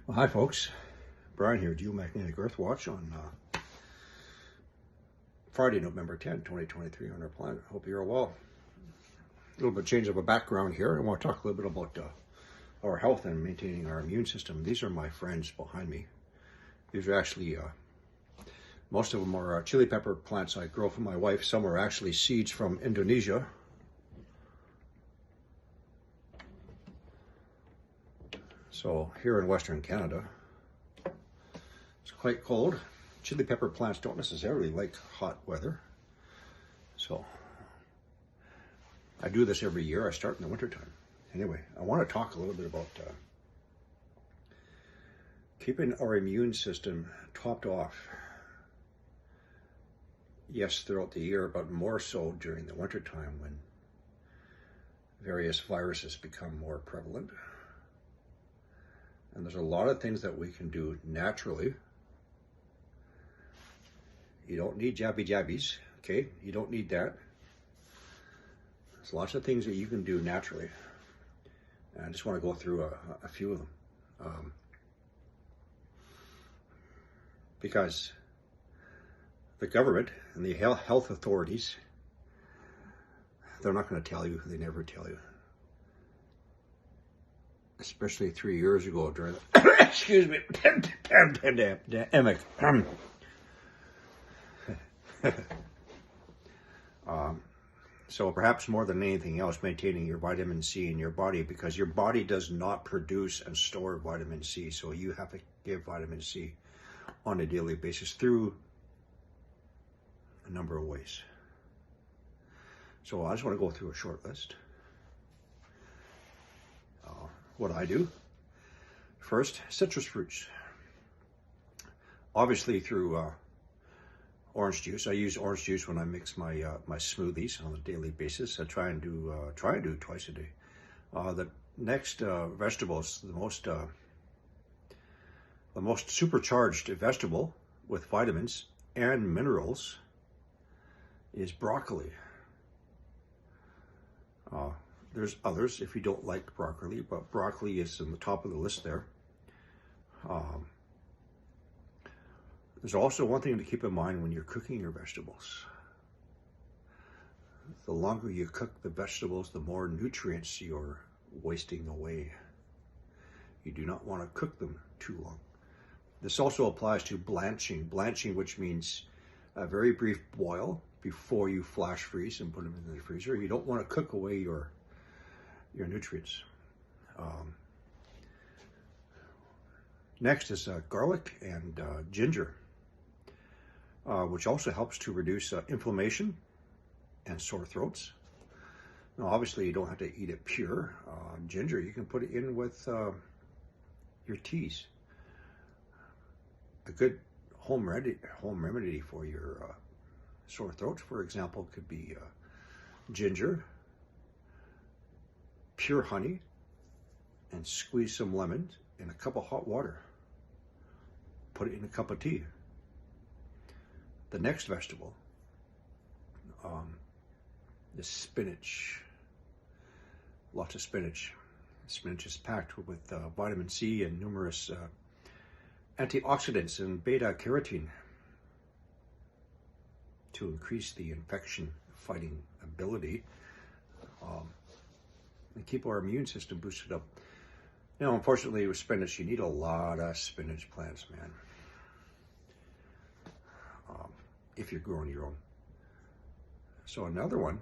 Well, hi folks, Brian here, Geomagnetic Earth Watch on Friday, November 10, 2023 on our planet. Hope you're all well. A little bit of change of a background here. I want to talk a little bit about our health and maintaining our immune system. These are my friends behind me. These are actually, most of them are chili pepper plants I grow for my wife. Some are actually seeds from Indonesia. So here in Western Canada, it's quite cold. Chili pepper plants don't necessarily like hot weather. So I do this every year. I start in the wintertime. Anyway, I want to talk a little bit about keeping our immune system topped off. Yes, throughout the year, but more so during the wintertime when various viruses become more prevalent. And there's a lot of things that we can do naturally. You don't need jabbies, okay? You don't need that. There's lots of things that you can do naturally. And I just want to go through a few of them. Because the government and the health authorities, they're not going to tell you, they never tell you. Especially 3 years ago during the, excuse me, pandemic. So perhaps more than anything else, maintaining your vitamin C in your body, because your body does not produce and store vitamin C. So you have to give vitamin C on a daily basis through a number of ways. So I just want to go through a short list. What I do. First, citrus fruits. Obviously through orange juice. I use orange juice when I mix my my smoothies on a daily basis. I try and do it twice a day. The next vegetables, the most supercharged vegetable with vitamins and minerals is broccoli. There's others if you don't like broccoli, but broccoli is in the top of the list there. There's also one thing to keep in mind when you're cooking your vegetables. The longer you cook the vegetables, the more nutrients you're wasting away. You do not want to cook them too long. This also applies to blanching. Blanching, which means a very brief boil before you flash freeze and put them in the freezer. You don't want to cook away your nutrients. Next is garlic and ginger, which also helps to reduce inflammation and sore throats. Now, obviously, you don't have to eat it pure. Ginger, you can put it in with your teas. A good home remedy for your sore throats, for example, could be ginger, pure honey, and squeeze some lemons in a cup of hot water. Put it in a cup of tea. The next vegetable is spinach. Lots of spinach. Spinach is packed with vitamin C and numerous antioxidants and beta carotene to increase the infection fighting ability and keep our immune system boosted up. Now, unfortunately, with spinach, you need a lot of spinach plants, man. If you're growing your own. So another one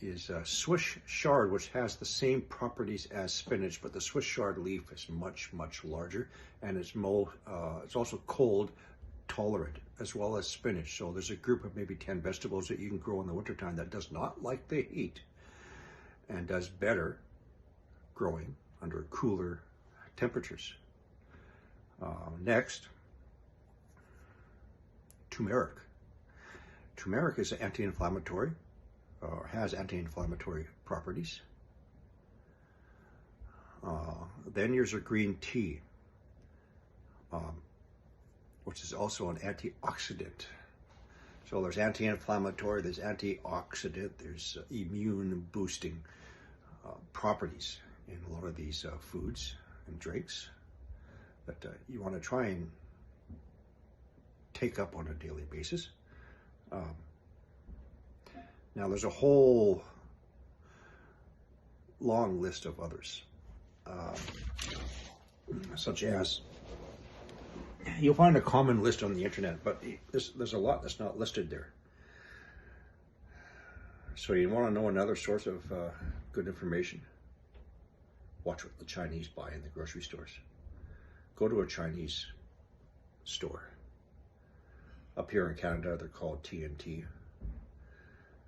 is Swiss chard, which has the same properties as spinach, but the Swiss chard leaf is much, much larger, and it's also cold tolerant, as well as spinach. So there's a group of maybe 10 vegetables that you can grow in the wintertime that does not like the heat and does better growing under cooler temperatures. Next, turmeric. Turmeric is anti-inflammatory, or has anti-inflammatory properties. Then there's a green tea, which is also an antioxidant. So there's anti-inflammatory, there's antioxidant, there's immune boosting properties in a lot of these foods and drinks. that you want to try and take up on a daily basis. Now, there's a whole long list of others, such as, you'll find a common list on the internet, but there's a lot that's not listed there. So you want to know another source of good information? Watch what the Chinese buy in the grocery stores. Go to a Chinese store. Up here in Canada, they're called T&T,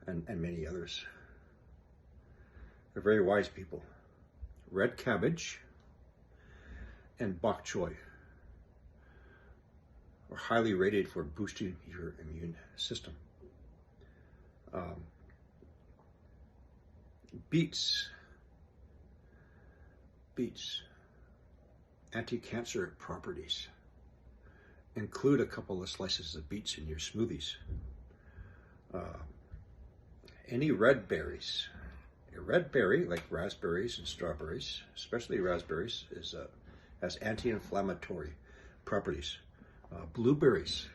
and many others. They're very wise people. Red cabbage and bok choy are highly rated for boosting your immune system. Beets, anti-cancer properties. Include a couple of slices of beets in your smoothies. Any red berries. A red berry, like raspberries and strawberries, especially raspberries, has anti-inflammatory properties. Blueberries.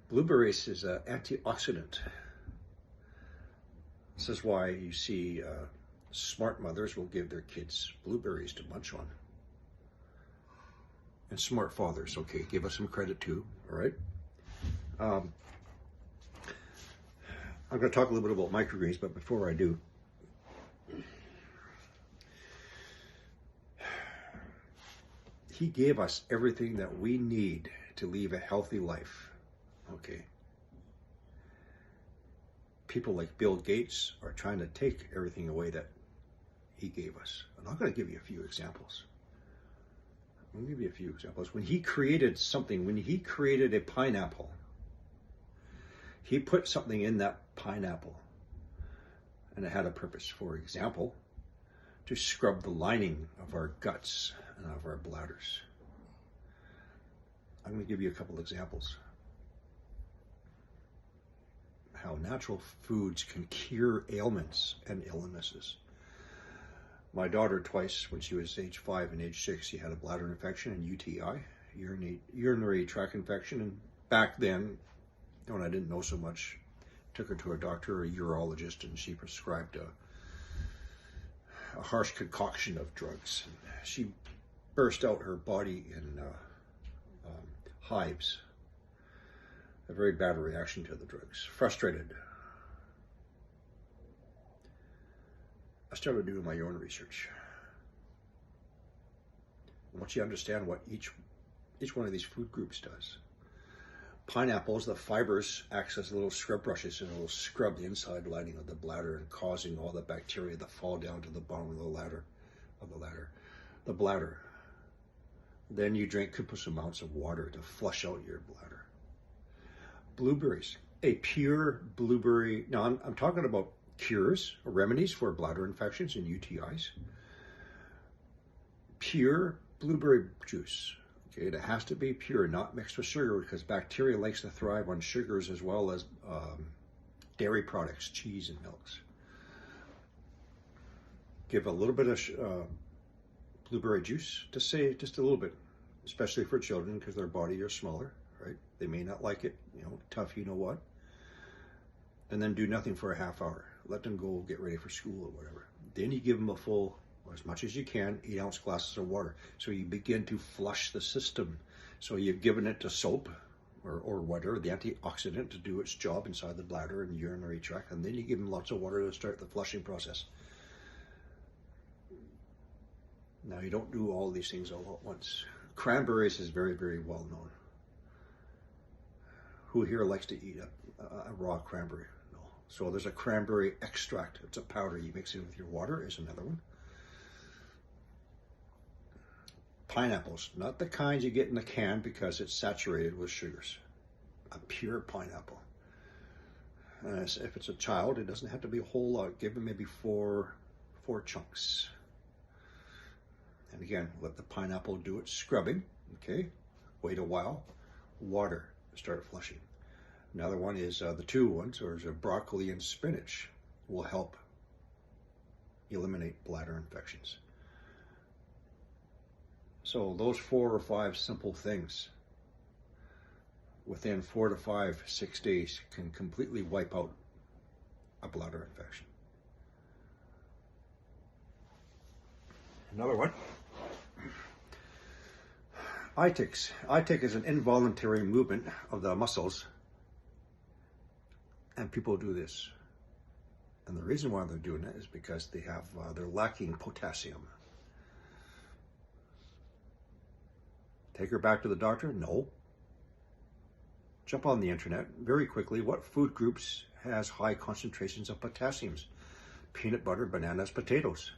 Blueberries is an antioxidant. This is why you see smart mothers will give their kids blueberries to munch on. And smart fathers, okay, give us some credit too, all right? I'm going to talk a little bit about microgreens, but before I do, he gave us everything that we need to live a healthy life, okay? People like Bill Gates are trying to take everything away that he gave us. And I'm going to give you a few examples. When he created something, when he created a pineapple, he put something in that pineapple and it had a purpose. For example, to scrub the lining of our guts and of our bladders. I'm going to give you a couple examples. How natural foods can cure ailments and illnesses. My daughter, twice when she was age 5 and age 6, she had a bladder infection and UTI, urinary tract infection. And back then, when I didn't know so much, took her to a doctor, a urologist, and she prescribed a harsh concoction of drugs. And she burst out her body in hives. A very bad reaction to the drugs. Frustrated. I started doing my own research. Once you understand what each one of these food groups does. Pineapples, the fibers acts as little scrub brushes and it will scrub the inside lining of the bladder and causing all the bacteria to fall down to the bottom of the bladder. Then you drink copious amounts of water to flush out your bladder. Blueberries, a pure blueberry. Now I'm talking about cures or remedies for bladder infections and UTIs. Pure blueberry juice. Okay, it has to be pure, not mixed with sugar, because bacteria likes to thrive on sugars as well as dairy products, cheese and milks. Give a little bit of blueberry juice, just a little bit, especially for children because their body are smaller, right? They may not like it, tough, you know what. And then do nothing for a half hour. Let them go get ready for school or whatever. Then you give them a full, or as much as you can, 8-ounce glasses of water. So you begin to flush the system. So you've given it to soap or whatever, the antioxidant, to do its job inside the bladder and urinary tract. And then you give them lots of water to start the flushing process. Now you don't do all these things all at once. Cranberries is very, very well known. Who here likes to eat a raw cranberry? No. So there's a cranberry extract. It's a powder. You mix it with your water is another one. Pineapples, not the kinds you get in a can because it's saturated with sugars. A pure pineapple. If it's a child, it doesn't have to be a whole lot. Give them maybe four chunks. And again, let the pineapple do its scrubbing, okay? Wait a while. Water, start flushing. Another one is the two ones, or is broccoli and spinach, will help eliminate bladder infections. So those 4 or 5 simple things within 4 to 5, 6 days can completely wipe out a bladder infection. Another one. iTics. iTic is an involuntary movement of the muscles, and people do this. And the reason why they're doing it is because they're lacking potassium. Take her back to the doctor? No. Jump on the internet very quickly. What food groups has high concentrations of potassiums? Peanut butter, bananas, potatoes.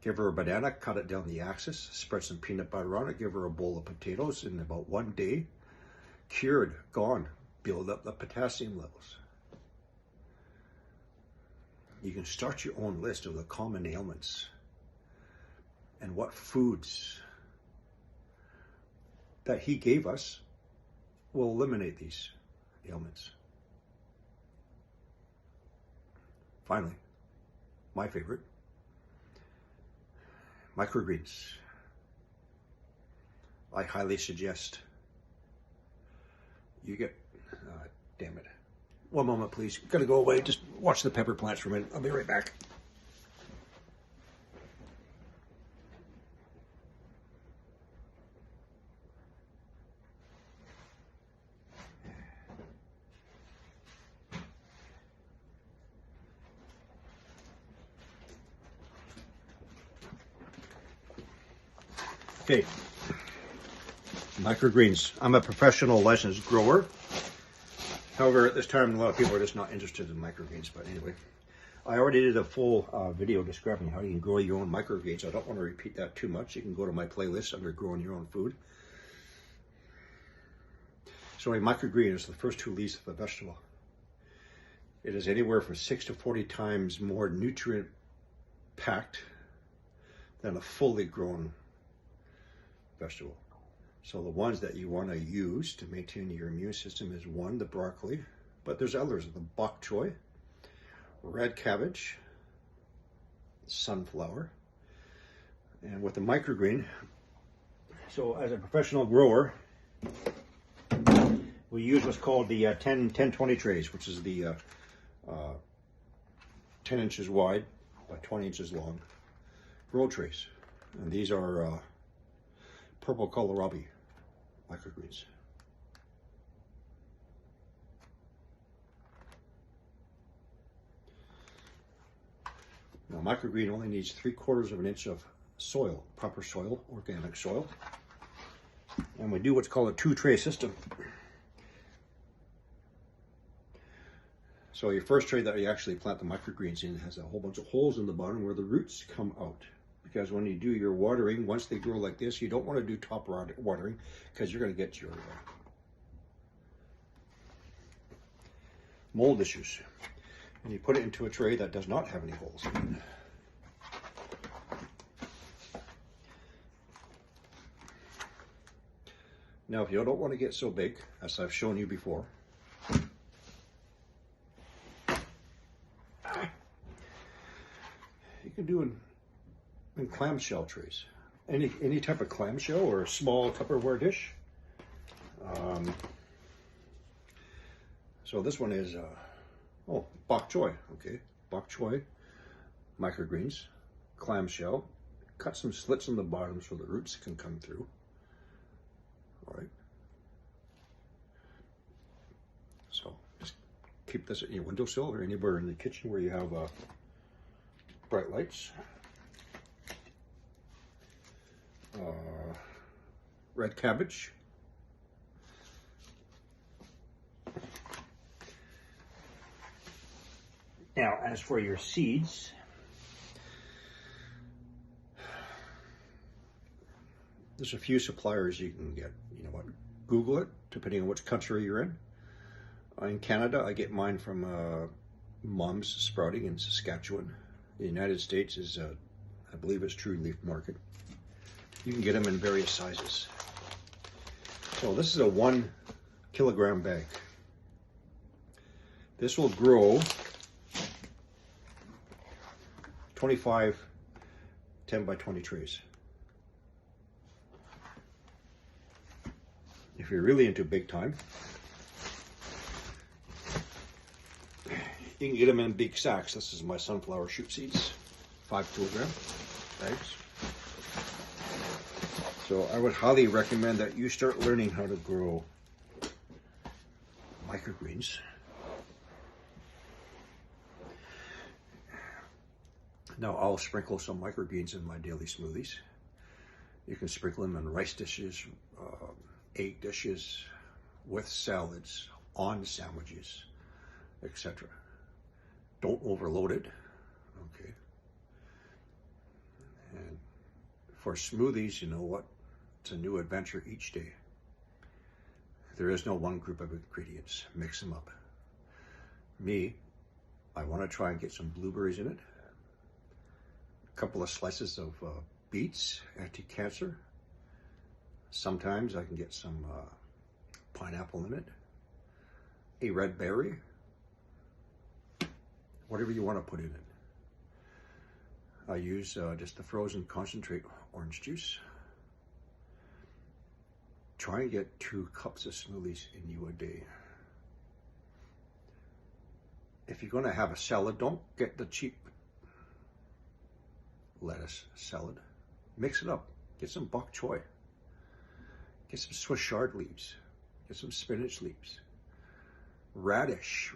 Give her a banana, cut it down the axis, spread some peanut butter on it, give her a bowl of potatoes in about 1 day. Cured, gone. Build up the potassium levels. You can start your own list of the common ailments and what foods that he gave us will eliminate these ailments. Finally, my favorite, microgreens. I highly suggest you get, damn it. One moment, please. Gotta go away. Just watch the pepper plants for a minute. I'll be right back. Okay, microgreens. I'm a professional licensed grower. However, at this time, a lot of people are just not interested in microgreens. But anyway, I already did a full video describing how you can grow your own microgreens. I don't want to repeat that too much. You can go to my playlist under Growing Your Own Food. So a microgreen is the first 2 leaves of a vegetable. It is anywhere from 6 to 40 times more nutrient packed than a fully grown vegetable. So the ones that you want to use to maintain your immune system is 1, the broccoli, but there's others, the bok choy, red cabbage, sunflower, and with the microgreen. So as a professional grower, we use what's called the 10-20 trays, which is the 10 inches wide by 20 inches long grow trays. And these are purple kohlrabi microgreens. Now, microgreen only needs 3/4 of an inch of soil, proper soil, organic soil. And we do what's called a 2-tray system. So your first tray that you actually plant the microgreens in has a whole bunch of holes in the bottom where the roots come out. Because when you do your watering, once they grow like this, you don't want to do top watering because you're going to get your mold issues. And you put it into a tray that does not have any holes in it. Now, if you don't want to get so big, as I've shown you before, you can do in clamshell trays. Any type of clamshell or a small Tupperware dish. So this one is, bok choy, okay. Bok choy, microgreens, clamshell. Cut some slits on the bottom so the roots can come through. All right. So just keep this at your windowsill or anywhere in the kitchen where you have bright lights. Red cabbage. Now, as for your seeds, there's a few suppliers you can get. You know what? Google it, depending on which country you're in. In Canada, I get mine from Mom's Sprouting in Saskatchewan. The United States is, I believe it's True Leaf Market. You can get them in various sizes. So this is a 1 kilogram bag. This will grow 25 10 by 20 trays. If you're really into big time, you can get them in big sacks. This is my sunflower shoot seeds, 5 kilogram bags. So I would highly recommend that you start learning how to grow microgreens. Now I'll sprinkle some microgreens in my daily smoothies. You can sprinkle them in rice dishes, egg dishes, with salads, on sandwiches, etc. Don't overload it, okay? And for smoothies, you know what? It's a new adventure each day. There is no one group of ingredients. Mix them up. Me, I want to try and get some blueberries in it. A couple of slices of beets, anti-cancer. Sometimes I can get some pineapple in it. A red berry. Whatever you want to put in it. I use just the frozen concentrate orange juice. Try and get 2 cups of smoothies in you a day. If you're going to have a salad, don't get the cheap lettuce salad. Mix it up. Get some bok choy. Get some Swiss chard leaves. Get some spinach leaves. Radish.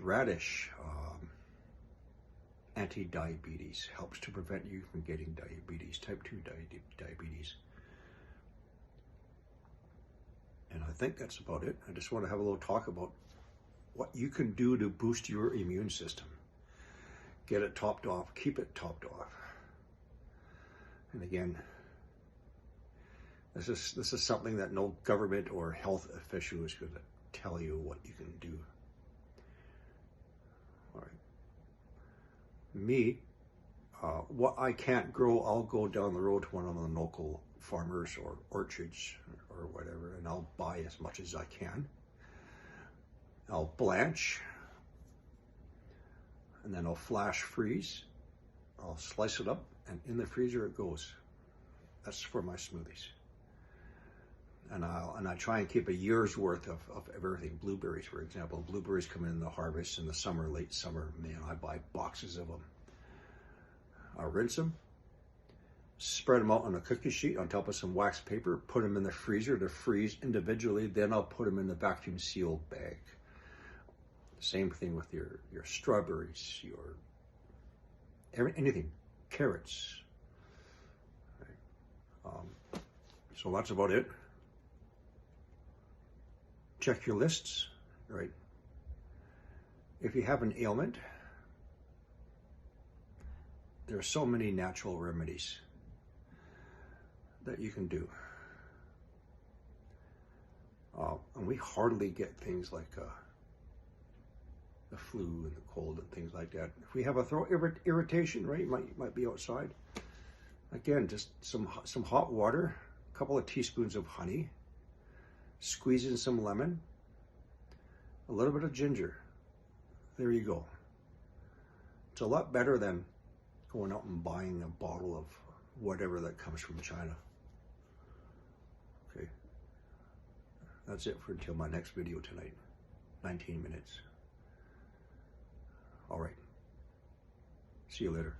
Anti-diabetes. Helps to prevent you from getting diabetes, type 2 diabetes. And I think that's about it. I just want to have a little talk about what you can do to boost your immune system. Get it topped off. Keep it topped off. And again, this is something that no government or health official is going to tell you what you can do. All right. Me, what I can't grow, I'll go down the road to one of the local farmers or orchards or whatever, and I'll buy as much as I can. I'll blanch, and then I'll flash freeze. I'll slice it up, and in the freezer it goes. That's for my smoothies. And I try and keep a year's worth of everything. Blueberries, for example. Blueberries come in the harvest in the summer, late summer. Man, I buy boxes of them. I'll rinse them, spread them out on a cookie sheet on top of some wax paper, put them in the freezer to freeze individually, then I'll put them in the vacuum sealed bag. Same thing with your strawberries, anything, carrots. Right. So that's about it. Check your lists, right? If you have an ailment, there are so many natural remedies that you can do. And we hardly get things like the flu and the cold and things like that. If we have a throat irritation, right, might be outside. Again, just some hot water, a couple of teaspoons of honey, squeeze in some lemon, a little bit of ginger. There you go. It's a lot better than going out and buying a bottle of whatever that comes from China. Okay. That's it for until my next video tonight. 19 minutes. All right. See you later.